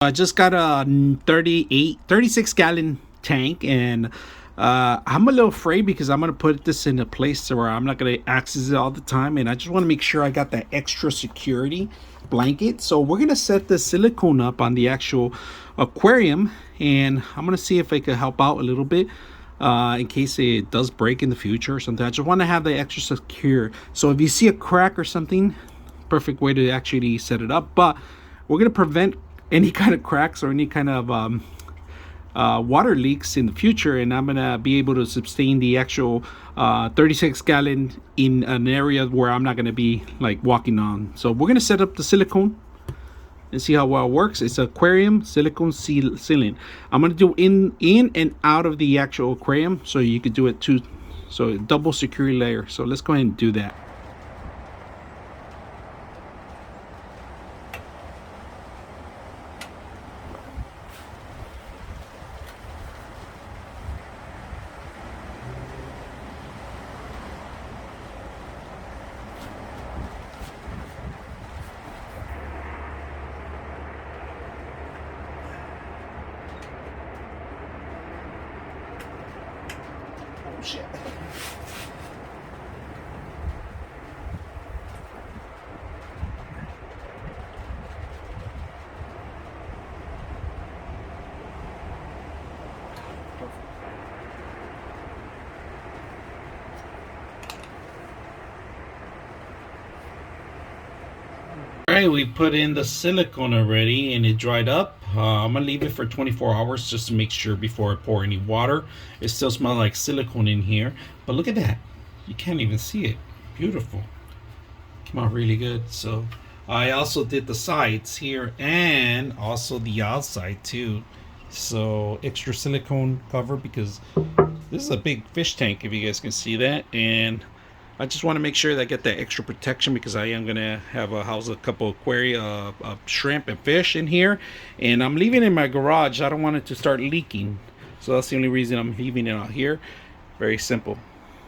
I just got a 36 gallon tank, and I'm a little afraid because I'm going to put this in a place where I'm not going to access it all the time, and I just want to make sure I got that extra security blanket. So we're going to set the silicone up on the actual aquarium, and I'm going to see if I could help out a little bit in case it does break in the future or something. I just want to have the extra secure. So if you see a crack or something, perfect way to actually set it up. But we're going to prevent any kind of cracks or any kind of water leaks in the future, and I'm gonna be able to sustain the actual 36 gallon in an area where I'm not gonna be like walking on. So we're gonna set up the silicone and see how well it works. It's Aquarium Silicone Sealant. I'm gonna do in and out of the actual aquarium, so you could do it too. So double security layer. So let's go ahead and do that. Oh shit. Alright, we put in the silicone already and it dried up. I'm gonna leave it for 24 hours just to make sure before I pour any water. It still smells like silicone in here, but look at that. You can't even see it. Beautiful. Came out really good. So I also did the sides here and also the outside too. So extra silicone cover because this is a big fish tank, if you guys can see that, and I just want to make sure that I get that extra protection because I am gonna have a house a couple aquarium shrimp and fish in here, and I'm leaving it in my garage. I don't want it to start leaking, so that's the only reason I'm leaving it out here. Very simple.